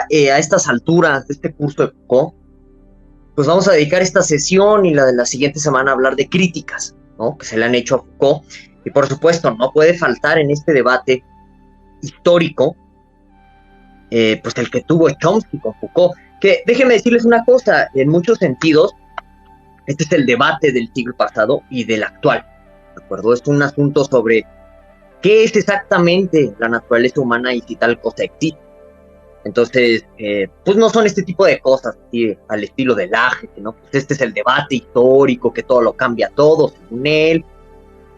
a estas alturas de este curso de Foucault, pues vamos a dedicar esta sesión y la de la siguiente semana a hablar de críticas, ¿no?, que se le han hecho a Foucault. Y por supuesto, no puede faltar en este debate histórico, pues el que tuvo Chomsky con Foucault, que déjenme decirles una cosa, en muchos sentidos, este es el debate del siglo pasado y del actual, ¿de acuerdo? Es un asunto sobre qué es exactamente la naturaleza humana y si tal cosa existe. Entonces, pues no son este tipo de cosas, así, al estilo del Laje, ¿no? Pues este es el debate histórico, que todo lo cambia todo, según él,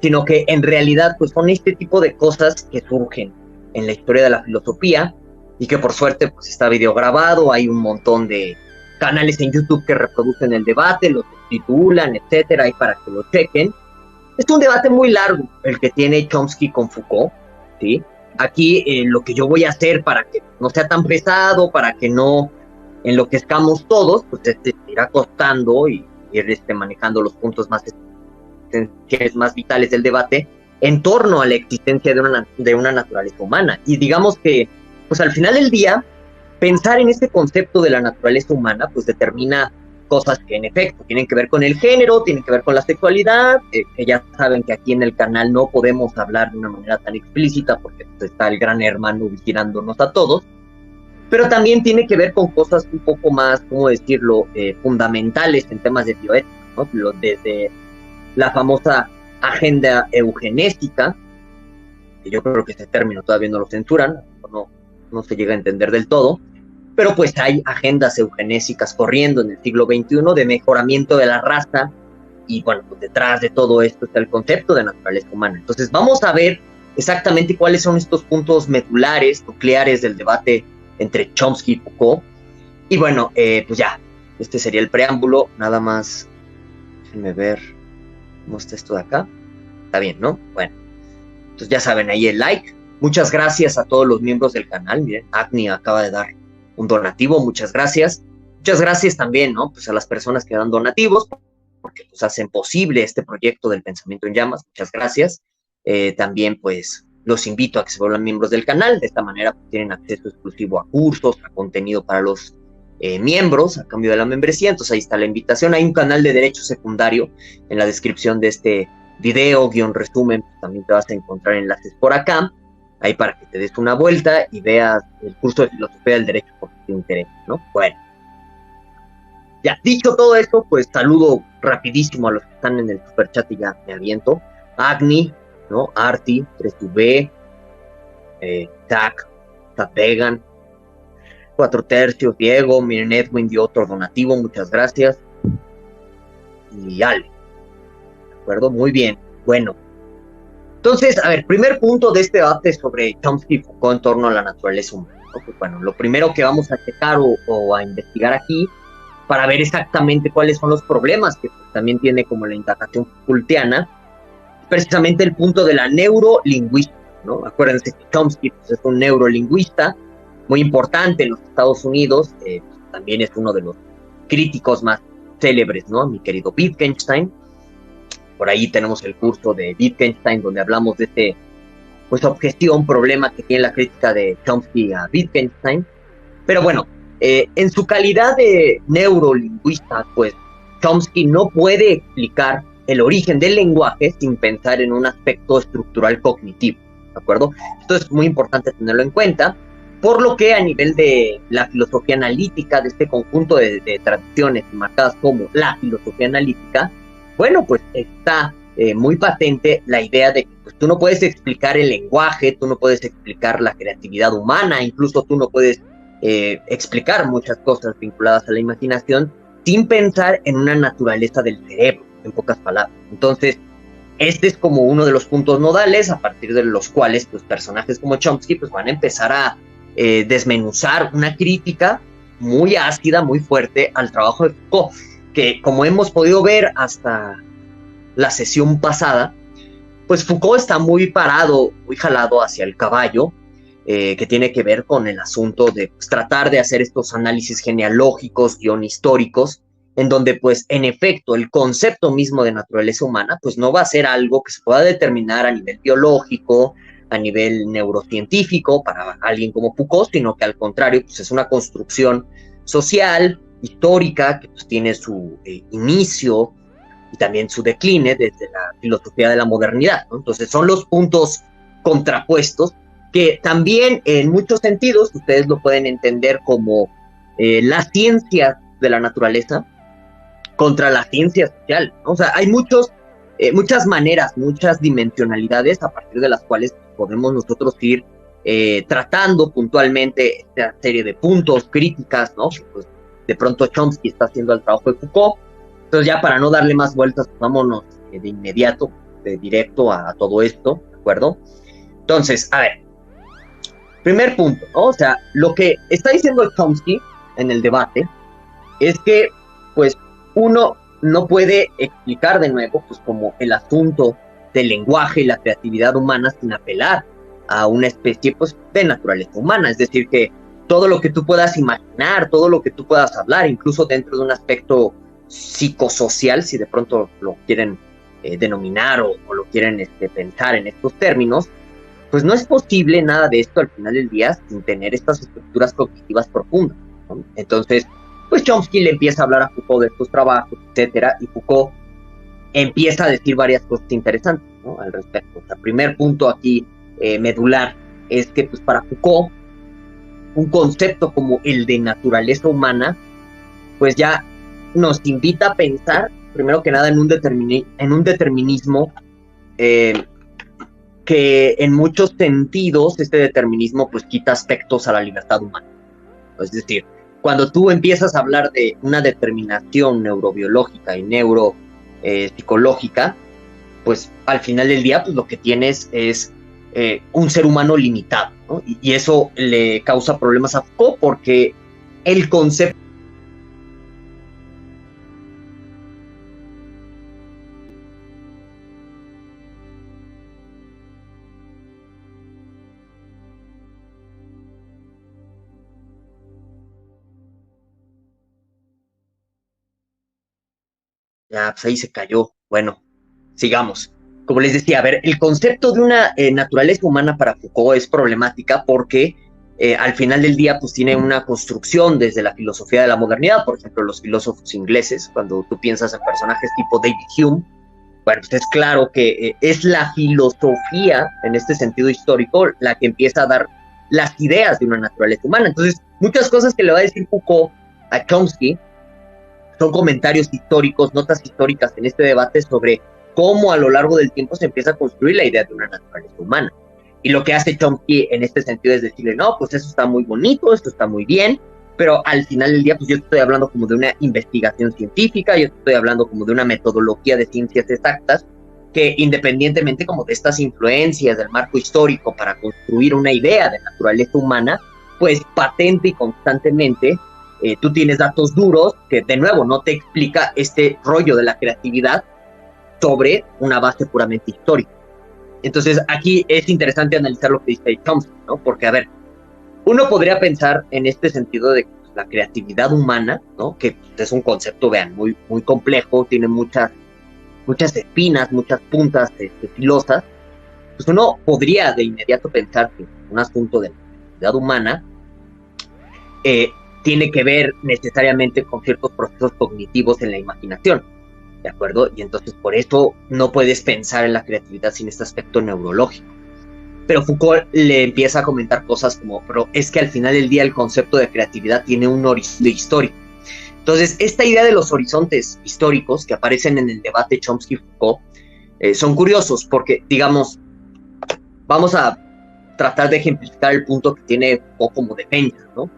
sino que en realidad, pues son este tipo de cosas que surgen en la historia de la filosofía, y que por suerte, pues está videograbado, hay un montón de canales en YouTube que reproducen el debate, lo titulan, etcétera, y para que lo chequen. Es un debate muy largo el que tiene Chomsky con Foucault, ¿sí? Aquí lo que yo voy a hacer para que no sea tan pesado, para que no enloquezcamos todos, pues ir acostando y ir manejando los puntos más esenciales, más vitales del debate en torno a la existencia de una naturaleza humana. Y digamos que, pues al final del día, pensar en este concepto de la naturaleza humana, pues determina cosas que en efecto tienen que ver con el género, tienen que ver con la sexualidad, que ya saben que aquí en el canal no podemos hablar de una manera tan explícita porque pues, está el gran hermano vigilándonos a todos, pero también tiene que ver con cosas un poco más, ¿cómo decirlo?, fundamentales en temas de bioética, ¿no? Desde la famosa agenda eugenésica, que yo creo que ese término todavía no lo censuran, no se llega a entender del todo, pero pues hay agendas eugenésicas corriendo en el siglo XXI de mejoramiento de la raza, y bueno, pues detrás de todo esto está el concepto de naturaleza humana. Entonces vamos a ver exactamente cuáles son estos puntos medulares, nucleares del debate entre Chomsky y Foucault. Y bueno, pues ya, este sería el preámbulo, nada más, déjenme ver, ¿cómo está esto de acá? Está bien, ¿no? Bueno, entonces ya saben, ahí el like. Muchas gracias a todos los miembros del canal. Miren, Agni acaba de dar un donativo, muchas gracias. Muchas gracias también, ¿no?, pues a las personas que dan donativos, porque pues hacen posible este proyecto del pensamiento en llamas. Muchas gracias. También pues los invito a que se vuelvan miembros del canal. De esta manera pues, tienen acceso exclusivo a cursos, a contenido para los miembros a cambio de la membresía. Entonces ahí está la invitación. Hay un canal de derecho secundario en la descripción de este video, resumen, pues, también te vas a encontrar enlaces por acá, ahí para que te des una vuelta y veas el curso de filosofía del derecho por si te interesa, ¿no? Bueno, ya dicho todo esto, pues saludo rapidísimo a los que están en el superchat y ya me aviento. Agni, ¿no? Arti, 3V, Tac Vegan, 4 tercios, Diego, miren, Edwin dio otro donativo, muchas gracias. Y Ale, ¿de acuerdo? Muy bien, bueno. Entonces, a ver, primer punto de este debate sobre Chomsky y Foucault en torno a la naturaleza humana, ¿no? Pues bueno, lo primero que vamos a checar o a investigar aquí para ver exactamente cuáles son los problemas que pues, también tiene como la indagación Foucaultiana, precisamente el punto de la neurolingüística, ¿no? Acuérdense que Chomsky pues, es un neurolingüista muy importante en los Estados Unidos, pues, también es uno de los críticos más célebres, ¿no? Mi querido Wittgenstein. Por ahí tenemos el curso de Wittgenstein, donde hablamos de este, pues, objeción, problema que tiene la crítica de Chomsky a Wittgenstein. Pero bueno, en su calidad de neurolingüista, pues, Chomsky no puede explicar el origen del lenguaje sin pensar en un aspecto estructural cognitivo, ¿de acuerdo? Esto es muy importante tenerlo en cuenta, por lo que a nivel de la filosofía analítica, de este conjunto de tradiciones marcadas como la filosofía analítica, bueno, pues está muy patente la idea de que pues, tú no puedes explicar el lenguaje, tú no puedes explicar la creatividad humana, incluso tú no puedes explicar muchas cosas vinculadas a la imaginación sin pensar en una naturaleza del cerebro, en pocas palabras. Entonces, este es como uno de los puntos nodales a partir de los cuales pues, personajes como Chomsky pues, van a empezar a desmenuzar una crítica muy ácida, muy fuerte al trabajo de Foucault, que como hemos podido ver hasta la sesión pasada, pues Foucault está muy parado, muy jalado hacia el caballo, que tiene que ver con el asunto de pues, tratar de hacer estos análisis genealógicos, históricos, en donde pues en efecto el concepto mismo de naturaleza humana pues no va a ser algo que se pueda determinar a nivel biológico, a nivel neurocientífico para alguien como Foucault, sino que al contrario, pues es una construcción social, histórica, que pues tiene su inicio y también su decline desde la filosofía de la modernidad, ¿no? Entonces son los puntos contrapuestos que también en muchos sentidos ustedes lo pueden entender como las ciencias de la naturaleza contra la ciencia social, ¿no? O sea, hay muchas maneras, muchas dimensionalidades a partir de las cuales podemos nosotros ir tratando puntualmente esta serie de puntos, críticas, ¿no? Pues de pronto Chomsky está haciendo el trabajo de Foucault. Entonces ya para no darle más vueltas, pues vámonos de inmediato, de directo a todo esto, ¿de acuerdo? Entonces, a ver, primer punto, ¿no? O sea, lo que está diciendo Chomsky en el debate es que, pues, uno no puede explicar de nuevo, pues, como el asunto del lenguaje y la creatividad humana sin apelar a una especie, pues, de naturaleza humana. Es decir, que todo lo que tú puedas imaginar, todo lo que tú puedas hablar, incluso dentro de un aspecto psicosocial, si de pronto lo quieren denominar o lo quieren pensar en estos términos, pues no es posible nada de esto al final del día sin tener estas estructuras cognitivas profundas, ¿no? Entonces, pues Chomsky le empieza a hablar a Foucault de estos trabajos, etcétera, y Foucault empieza a decir varias cosas interesantes, ¿no?, al respecto. O sea, primer punto aquí medular es que, pues, para Foucault, un concepto como el de naturaleza humana, pues ya nos invita a pensar, primero que nada, en un determinismo que en muchos sentidos este determinismo pues quita aspectos a la libertad humana. Es decir, cuando tú empiezas a hablar de una determinación neurobiológica y neuropsicológica, pues al final del día pues lo que tienes es un ser humano limitado, ¿no? Y eso le causa problemas a Foucault porque el concepto ya, pues ahí se cayó. Bueno, sigamos. Como les decía, a ver, el concepto de una naturaleza humana para Foucault es problemática porque al final del día pues tiene una construcción desde la filosofía de la modernidad. Por ejemplo, los filósofos ingleses, cuando tú piensas en personajes tipo David Hume, bueno, pues es claro que es la filosofía, en este sentido histórico, la que empieza a dar las ideas de una naturaleza humana. Entonces, muchas cosas que le va a decir Foucault a Chomsky son comentarios históricos, notas históricas en este debate sobre cómo a lo largo del tiempo se empieza a construir la idea de una naturaleza humana. Y lo que hace Chomsky en este sentido es decirle, no, pues eso está muy bonito, esto está muy bien, pero al final del día, pues yo estoy hablando como de una investigación científica, yo estoy hablando como de una metodología de ciencias exactas, que independientemente como de estas influencias del marco histórico para construir una idea de naturaleza humana, pues patente y constantemente tú tienes datos duros que, de nuevo, no te explica este rollo de la creatividad sobre una base puramente histórica. Entonces, aquí es interesante analizar lo que dice Chomsky, ¿no? Porque, a ver, uno podría pensar en este sentido de pues, la creatividad humana, ¿no? Que es un concepto, vean, muy, muy complejo, tiene muchas espinas, muchas puntas filosas. Pues uno podría de inmediato pensar que un asunto de la creatividad humana tiene que ver necesariamente con ciertos procesos cognitivos en la imaginación, ¿de acuerdo? Y entonces por eso no puedes pensar en la creatividad sin este aspecto neurológico. Pero Foucault le empieza a comentar cosas como, pero es que al final del día el concepto de creatividad tiene un horizonte histórico. Entonces, esta idea de los horizontes históricos que aparecen en el debate Chomsky-Foucault son curiosos porque, digamos, vamos a tratar de ejemplificar el punto que tiene Foucault como defensa, ¿no? O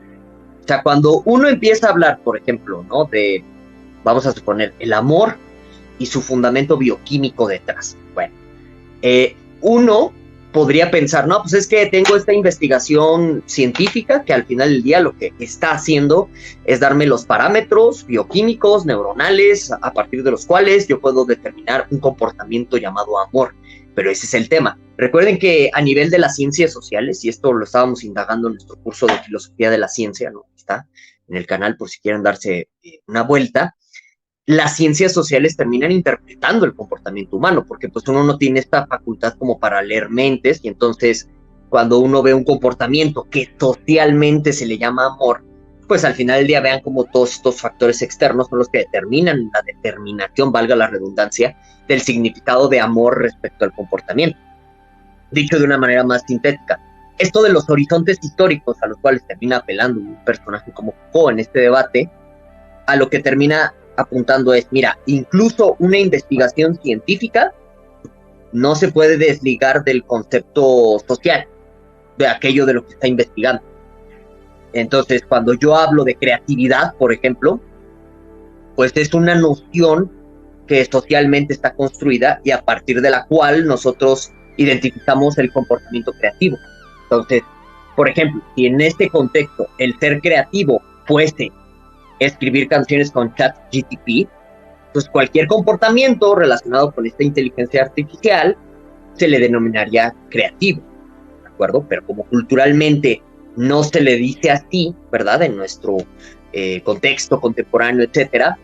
sea, cuando uno empieza a hablar, por ejemplo, ¿no?, de, vamos a suponer, el amor y su fundamento bioquímico detrás. Bueno, uno podría pensar, no, pues es que tengo esta investigación científica que al final del día lo que está haciendo es darme los parámetros bioquímicos, neuronales, a partir de los cuales yo puedo determinar un comportamiento llamado amor. Pero ese es el tema. Recuerden que a nivel de las ciencias sociales, y esto lo estábamos indagando en nuestro curso de filosofía de la ciencia, ¿no? Está en el canal por si quieren darse una vuelta. las ciencias sociales terminan interpretando el comportamiento humano, porque pues uno no tiene esta facultad como para leer mentes, y entonces cuando uno ve un comportamiento que socialmente se le llama amor, pues al final del día vean como todos estos factores externos son los que determinan la determinación, valga la redundancia, del significado de amor respecto al comportamiento. Dicho de una manera más sintética, esto de los horizontes históricos a los cuales termina apelando un personaje como Foucault en este debate, a lo que termina apuntando es, mira, incluso una investigación científica no se puede desligar del concepto social, de aquello de lo que está investigando. Entonces, cuando yo hablo de creatividad, por ejemplo, pues es una noción que socialmente está construida y a partir de la cual nosotros identificamos el comportamiento creativo. Entonces, por ejemplo, si en este contexto el ser creativo fuese escribir canciones con ChatGPT, pues cualquier comportamiento relacionado con esta inteligencia artificial se le denominaría creativo, ¿de acuerdo? Pero como culturalmente no se le dice así, ¿verdad? En nuestro contexto contemporáneo, etcétera,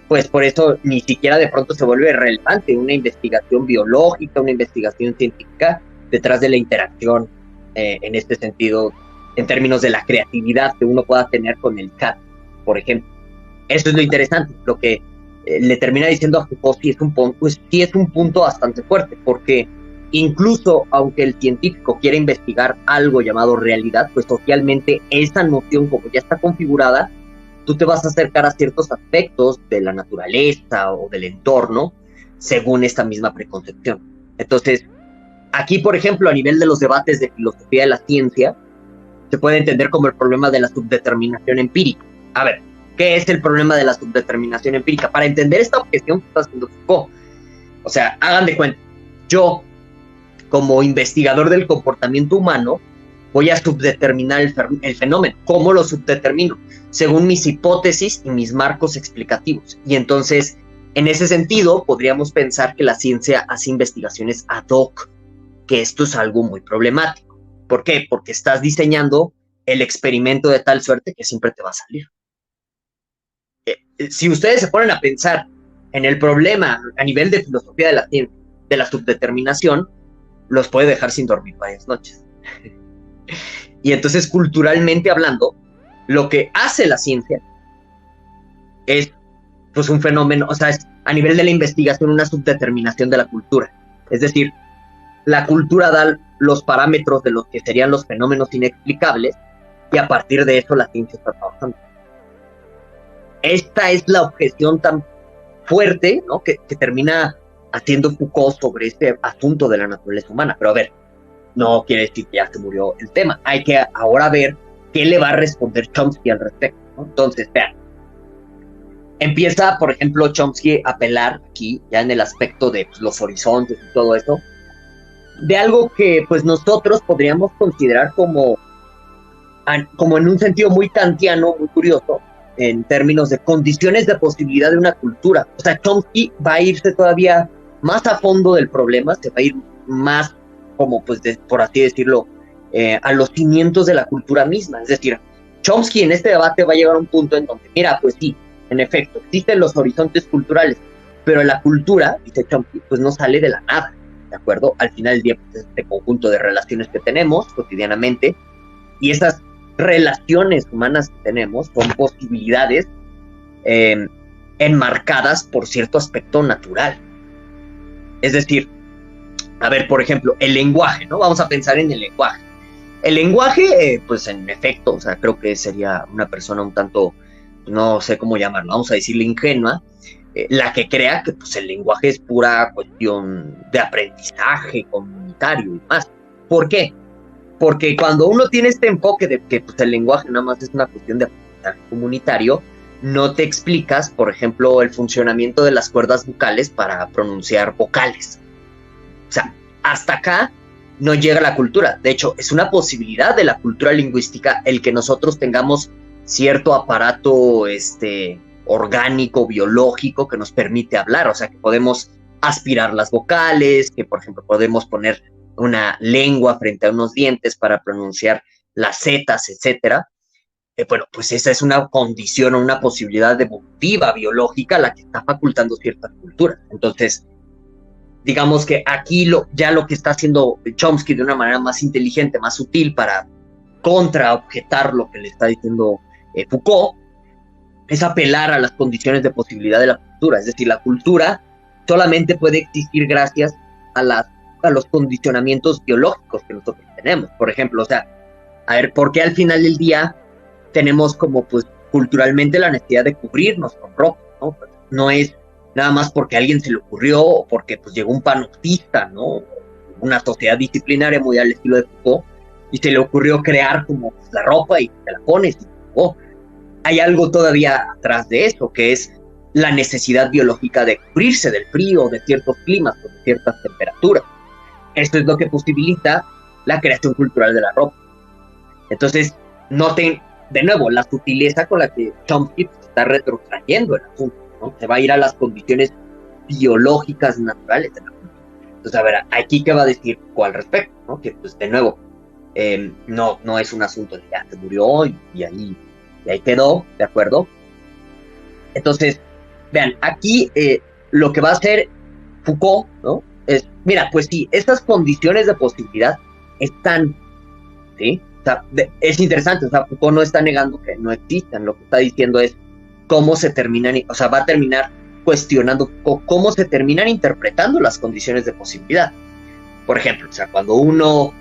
pues por eso ni siquiera de pronto se vuelve relevante una investigación biológica, una investigación científica detrás de la interacción en este sentido, en términos de la creatividad que uno pueda tener con el chat, por ejemplo. Eso es lo interesante, lo que le termina diciendo a Foucault sí es un punto bastante fuerte, porque incluso aunque el científico quiera investigar algo llamado realidad, pues socialmente esa noción, como ya está configurada, tú te vas a acercar a ciertos aspectos de la naturaleza o del entorno según esta misma preconcepción. Entonces, aquí, por ejemplo, a nivel de los debates de filosofía de la ciencia, se puede entender como el problema de la subdeterminación empírica. A ver, ¿qué es el problema de la subdeterminación empírica? Para entender esta objeción que está haciendo Foucault, o sea, hagan de cuenta, yo, como investigador del comportamiento humano, voy a subdeterminar el fenómeno. ¿Cómo lo subdetermino? Según mis hipótesis y mis marcos explicativos. Y entonces, en ese sentido, podríamos pensar que la ciencia hace investigaciones ad hoc, que esto es algo muy problemático. ¿Por qué? Porque estás diseñando el experimento de tal suerte que siempre te va a salir. Si ustedes se ponen a pensar en el problema a nivel de filosofía de la ciencia, de la subdeterminación, los puede dejar sin dormir varias noches. Y entonces, culturalmente hablando, lo que hace la ciencia es pues un fenómeno, o sea, es a nivel de la investigación una subdeterminación de la cultura. Es decir, la cultura da los parámetros de lo que serían los fenómenos inexplicables y a partir de eso la ciencia está trabajando. Esta es la objeción tan fuerte, ¿no?, que termina haciendo Foucault sobre este asunto de la naturaleza humana. Pero a ver, no quiere decir que ya se murió el tema. Hay que ahora ver qué le va a responder Chomsky al respecto, ¿no? Entonces, vean, empieza, por ejemplo, Chomsky a apelar aquí, ya en el aspecto de pues, los horizontes y todo eso, de algo que pues nosotros podríamos considerar como en un sentido muy kantiano, muy curioso, en términos de condiciones de posibilidad de una cultura. O sea, Chomsky va a irse todavía más a fondo del problema, se va a ir más como, pues, por así decirlo, a los cimientos de la cultura misma. Es decir, Chomsky en este debate va a llegar a un punto en donde, mira, pues sí, en efecto, existen los horizontes culturales, pero la cultura, dice Chomsky, pues no sale de la nada, ¿de acuerdo? Al final del día, pues, este conjunto de relaciones que tenemos cotidianamente, y esas relaciones humanas que tenemos son posibilidades enmarcadas por cierto aspecto natural. Es decir, a ver, por ejemplo, el lenguaje, ¿no? Vamos a pensar en el lenguaje. El lenguaje, pues en efecto, o sea, creo que sería una persona un tanto, no sé cómo llamarlo, vamos a decirle ingenua, la que crea que pues el lenguaje es pura cuestión de aprendizaje comunitario y más. ¿Por qué? Porque cuando uno tiene este enfoque de que pues, el lenguaje nada más es una cuestión de aprendizaje comunitario, no te explicas, por ejemplo, el funcionamiento de las cuerdas vocales para pronunciar vocales. O sea, hasta acá no llega la cultura. De hecho, es una posibilidad de la cultura lingüística el que nosotros tengamos cierto aparato orgánico, biológico, que nos permite hablar. O sea, que podemos aspirar las vocales, que, por ejemplo, podemos poner una lengua frente a unos dientes para pronunciar las zetas, etcétera. bueno, pues esa es una condición o una posibilidad evolutiva, biológica, la que está facultando ciertas culturas. Entonces, digamos que aquí ya lo que está haciendo Chomsky de una manera más inteligente, más sutil para contraobjetar lo que le está diciendo Foucault, es apelar a las condiciones de posibilidad de la cultura. Es decir, la cultura solamente puede existir gracias a los condicionamientos biológicos que nosotros tenemos. Por ejemplo, o sea, a ver, ¿por qué al final del día tenemos como, pues, culturalmente la necesidad de cubrirnos con ropa, ¿no? Pues, no es nada más porque a alguien se le ocurrió o porque, pues, llegó un panoptista, ¿no? Una sociedad disciplinaria muy al estilo de Foucault y se le ocurrió crear como, pues, la ropa y te la pones y oh, hay algo todavía atrás de eso, que es la necesidad biológica de cubrirse del frío, de ciertos climas, de ciertas temperaturas. Esto es lo que posibilita la creación cultural de la ropa. Entonces, noten de nuevo la sutileza con la que Chomsky está retrotrayendo el asunto, ¿no? Se va a ir a las condiciones biológicas naturales de la cultura. Entonces, a ver, aquí qué va a decir al respecto, ¿no? Que pues de nuevo, no es un asunto de ya se murió y ahí quedó, ¿de acuerdo? Entonces, vean, aquí lo que va a hacer Foucault, ¿no? Es, mira, pues sí, estas condiciones de posibilidad están, ¿sí? O sea, es interesante, o sea, Foucault no está negando que no existan, lo que está diciendo es cómo se terminan, o sea, va a terminar cuestionando cómo se terminan interpretando las condiciones de posibilidad. Por ejemplo, o sea, cuando uno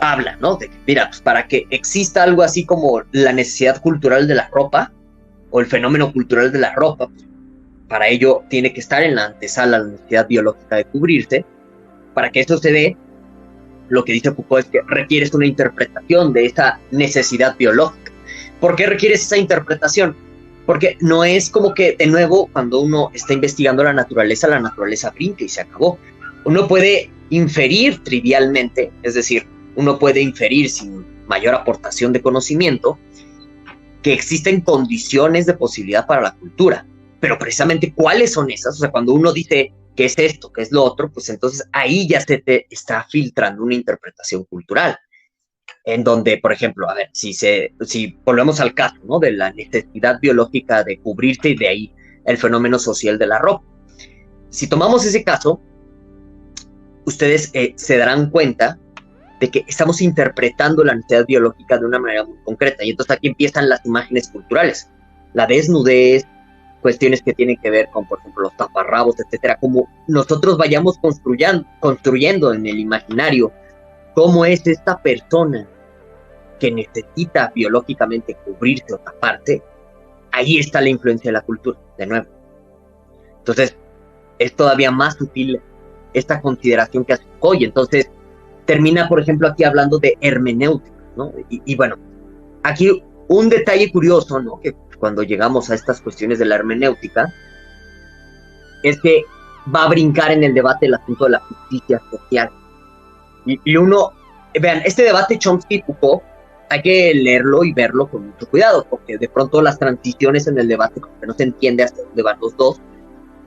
habla, ¿no? De que, mira, pues para que exista algo así como la necesidad cultural de la ropa o el fenómeno cultural de la ropa, pues, para ello tiene que estar en la antesala la necesidad biológica de cubrirse. Para que eso se dé, lo que dice Foucault es que requieres una interpretación de esa necesidad biológica. ¿Por qué requieres esa interpretación? Porque no es como que, de nuevo, cuando uno está investigando la naturaleza brinca y se acabó. Uno puede inferir trivialmente, es decir, uno puede inferir sin mayor aportación de conocimiento que existen condiciones de posibilidad para la cultura, pero precisamente cuáles son esas, o sea, cuando uno dice qué es esto, qué es lo otro, pues entonces ahí ya se te está filtrando una interpretación cultural, en donde, por ejemplo, a ver, si volvemos al caso, ¿no? De la necesidad biológica de cubrirse y de ahí el fenómeno social de la ropa. Si tomamos ese caso, ustedes se darán cuenta de que estamos interpretando la necesidad biológica de una manera muy concreta. Y entonces aquí empiezan las imágenes culturales. La desnudez, cuestiones que tienen que ver con, por ejemplo, los taparrabos, etcétera. Como nosotros vayamos construyendo en el imaginario cómo es esta persona que necesita biológicamente cubrirse o taparse, ahí está la influencia de la cultura, de nuevo. Entonces, es todavía más sutil esta consideración que hace Foucault. Y entonces termina, por ejemplo, aquí hablando de hermenéutica, ¿no? Y bueno, aquí un detalle curioso, ¿no? Que cuando llegamos a estas cuestiones de la hermenéutica, es que va a brincar en el debate el asunto de la justicia social. Y uno, vean, este debate Chomsky-Foucault, hay que leerlo y verlo con mucho cuidado, porque de pronto las transiciones en el debate, como que no se entiende hasta dónde van los dos,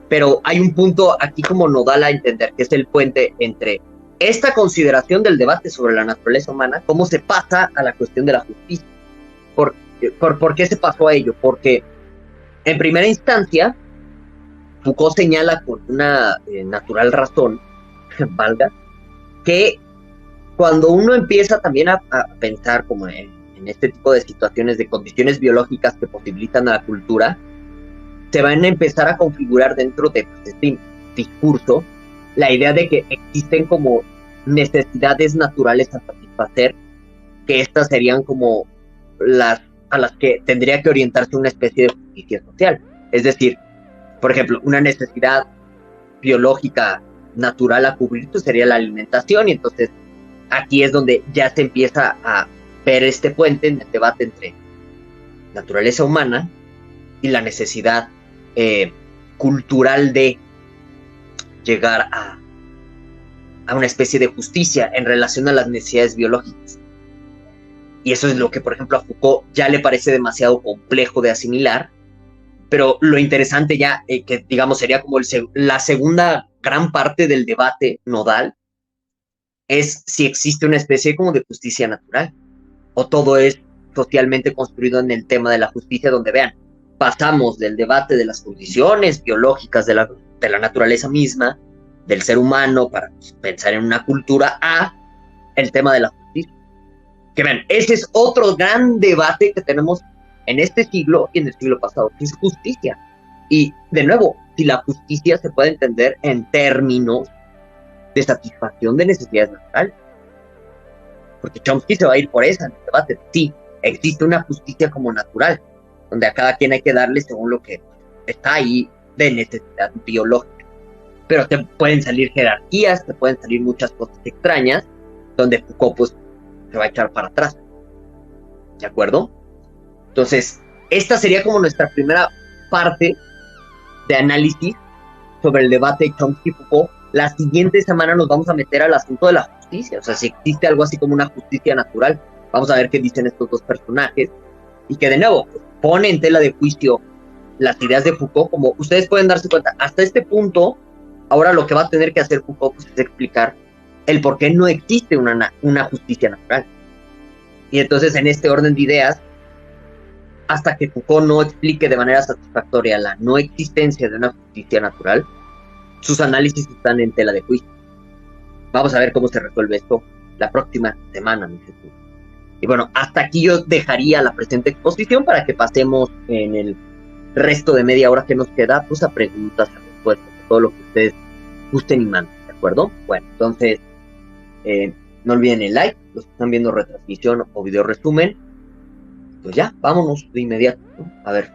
pero hay un punto aquí como nodal a entender, que es el puente entre esta consideración del debate sobre la naturaleza humana, cómo se pasa a la cuestión de la justicia. ¿Por qué se pasó a ello? Porque en primera instancia, Foucault señala con una natural razón, valga, que cuando uno empieza también a pensar como en este tipo de situaciones de condiciones biológicas que posibilitan a la cultura, se van a empezar a configurar dentro de este discurso la idea de que existen como necesidades naturales a satisfacer, que estas serían como a las que tendría que orientarse una especie de justicia social. Es decir, por ejemplo, una necesidad biológica natural a cubrir pues sería la alimentación, y entonces aquí es donde ya se empieza a ver este puente en el debate entre naturaleza humana y la necesidad cultural de llegar a una especie de justicia en relación a las necesidades biológicas. Y eso es lo que, por ejemplo, a Foucault ya le parece demasiado complejo de asimilar, pero lo interesante ya, que digamos sería como la segunda gran parte del debate nodal, es si existe una especie como de justicia natural, o todo es socialmente construido en el tema de la justicia, donde vean, pasamos del debate de las condiciones biológicas de la naturaleza misma, del ser humano, para pensar en una cultura, a el tema de la justicia. Que vean, ese es otro gran debate que tenemos en este siglo y en el siglo pasado, que es justicia. Y, de nuevo, si la justicia se puede entender en términos de satisfacción de necesidades naturales. Porque Chomsky se va a ir por esa en el debate. Sí, existe una justicia como natural, donde a cada quien hay que darle según lo que está ahí de necesidad biológica. Pero te pueden salir jerarquías, te pueden salir muchas cosas extrañas, donde Foucault pues se va a echar para atrás. ¿De acuerdo? Entonces, esta sería como nuestra primera parte de análisis sobre el debate de Chomsky-Foucault. La siguiente semana nos vamos a meter al asunto de la justicia, o sea, si existe algo así como una justicia natural. Vamos a ver qué dicen estos dos personajes, y que de nuevo pues, pone en tela de juicio las ideas de Foucault. Como ustedes pueden darse cuenta, hasta este punto, ahora lo que va a tener que hacer Foucault pues, es explicar el por qué no existe una justicia natural. Y entonces, en este orden de ideas, hasta que Foucault no explique de manera satisfactoria la no existencia de una justicia natural, sus análisis están en tela de juicio. Vamos a ver cómo se resuelve esto la próxima semana, mi Jesús. Y bueno, hasta aquí yo dejaría la presente exposición para que pasemos en el resto de media hora que nos queda, pues a preguntas, a respuestas, a todo lo que ustedes gusten y manden, ¿de acuerdo? Bueno, entonces, no olviden el like, los que están viendo retransmisión o video resumen. Pues ya, vámonos de inmediato, ¿no? A ver,